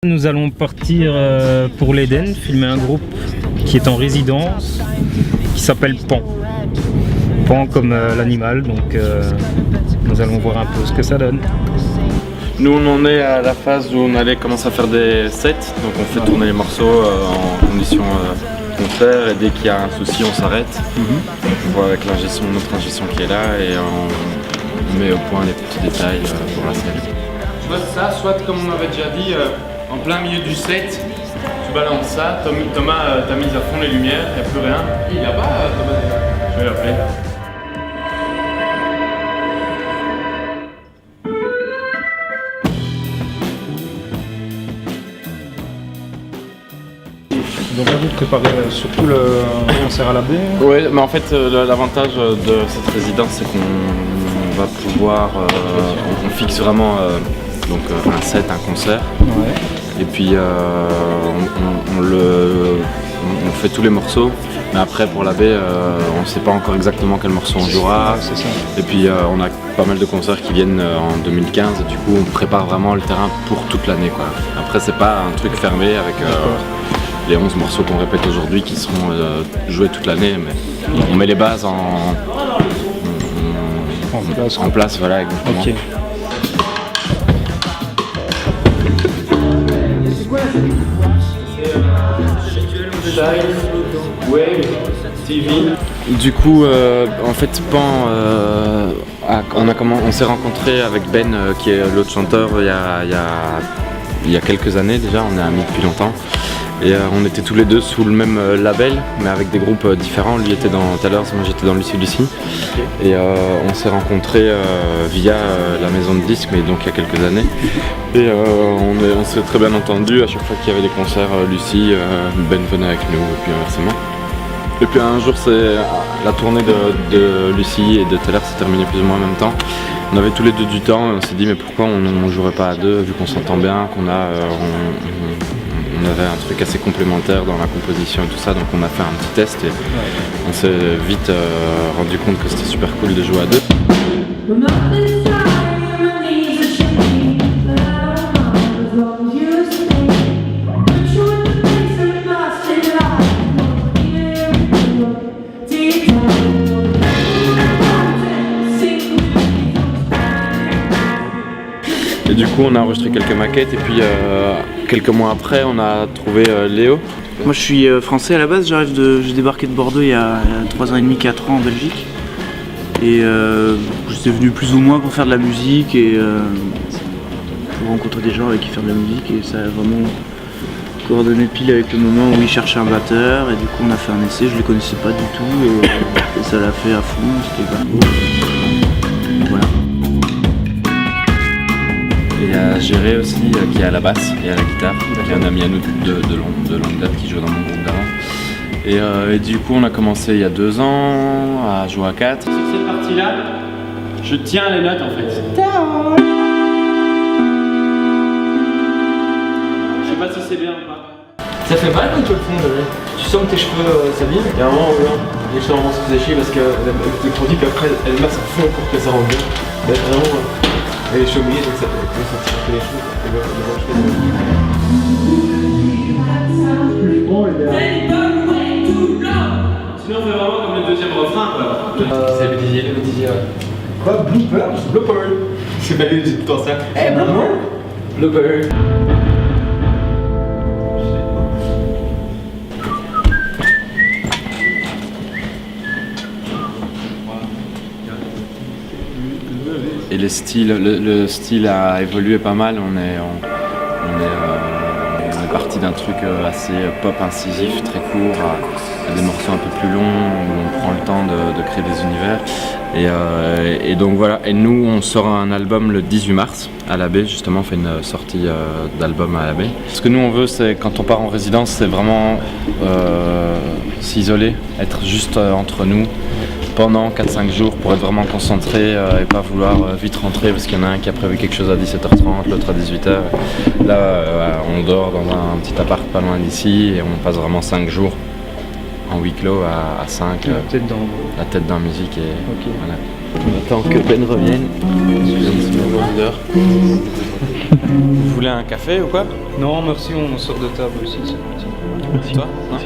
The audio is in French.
Nous allons partir pour l'Éden, filmer un groupe qui est en résidence, qui s'appelle Pan. Pan comme l'animal, donc nous allons voir un peu ce que ça donne. Nous on en est à la phase où on allait commencer à faire des sets, donc on fait tourner les morceaux en condition concert et dès qu'il y a un souci on s'arrête. On voit avec notre ingé son qui est là et on met au point les petits détails pour la scène. Soit ça, soit comme on avait déjà dit, en plein milieu du set, tu balances ça, Thomas t'a mis à fond les lumières, il n'y a plus rien. Il est là-bas, Thomas. Je vais l'appeler. Donc là vous préparez surtout le concert à la baie. Oui, mais en fait l'avantage de cette résidence c'est qu'on va pouvoir, on fixe vraiment donc, un set, un concert. Ouais. Et puis on fait tous les morceaux, mais après pour la baie on ne sait pas encore exactement quel morceau on jouera. C'est ça. Et puis on a pas mal de concerts qui viennent en 2015 et du coup on prépare vraiment le terrain pour toute l'année, quoi. Après c'est pas un truc fermé avec les 11 morceaux qu'on répète aujourd'hui qui seront joués toute l'année, mais on met les bases en place, voilà, exactement. Ok. Du coup, en fait, Pan, on s'est rencontré avec Ben, qui est l'autre chanteur, il y a quelques années déjà, on est amis depuis longtemps. Et on était tous les deux sous le même label, mais avec des groupes différents. Lui était dans Tellers, moi j'étais dans Lucie Lucie. Et on s'est rencontrés via la maison de disques, mais donc il y a quelques années. Et on s'est très bien entendus. À chaque fois qu'il y avait des concerts, Lucie, Ben venait avec nous, et puis inversement. Et puis un jour, la tournée de Lucie et de Tellers s'est terminée plus ou moins en même temps. On avait tous les deux du temps, et on s'est dit mais pourquoi on ne jouerait pas à deux, vu qu'on s'entend bien, qu'on a... on avait un truc assez complémentaire dans la composition et tout ça, donc on a fait un petit test et on s'est vite rendu compte que c'était super cool de jouer à deux. Et du coup on a enregistré quelques maquettes et puis quelques mois après on a trouvé Léo. Moi je suis français à la base, j'ai débarqué de Bordeaux il y a 3 ans et demi, 4 ans en Belgique. Et j'étais venu plus ou moins pour faire de la musique et pour rencontrer des gens avec qui faire de la musique, et ça a vraiment coordonné pile avec le moment où ils cherchaient un batteur, et du coup on a fait un essai, je les connaissais pas du tout et ça l'a fait à fond, c'était pas beau. Voilà. Il y a Géré aussi qui est à la basse et à la guitare, qui est un ami à nous de longue date qui joue dans mon groupe d'avant. Et du coup on a commencé il y a 2 ans à jouer à 4. Sur cette partie-là, je tiens les notes en fait. Je sais pas si c'est bien ou pas. Ça fait mal quand tu le fond, tu sens que tes cheveux s'abîment, il y a un moment où les cheveux se faisaient chier parce que le produit, puis après elle masse à fond pour que ça rende bien. Mais vraiment, elle est cheveux mouillés, donc ça tire que les cheveux. Sinon on fait vraiment comme le deuxième refrain quoi. C'est le bêtisier. Quoi? Blooper. C'est pas lui tout le temps ça. Eh, blooper. Et le style a évolué pas mal, on est parti d'un truc assez pop incisif, très court, à des morceaux un peu plus longs où on prend le temps de créer des univers. Et donc voilà, et nous on sort un album le 18 mars à la baie, justement on fait une sortie d'album à la baie. Ce que nous on veut, c'est quand on part en résidence, c'est vraiment s'isoler, être juste entre nous pendant 4-5 jours pour être vraiment concentré et pas vouloir vite rentrer parce qu'il y en a un qui a prévu quelque chose à 17h30, l'autre à 18h. Là on dort dans un petit appart pas loin d'ici et on passe vraiment 5 jours en huis clos à 5, Peut-être dans. la tête d'un musique et Ok. voilà. On attend que Ben revienne. Vous voulez un café ou quoi? Non, merci, on sort de table aussi. Toi? Non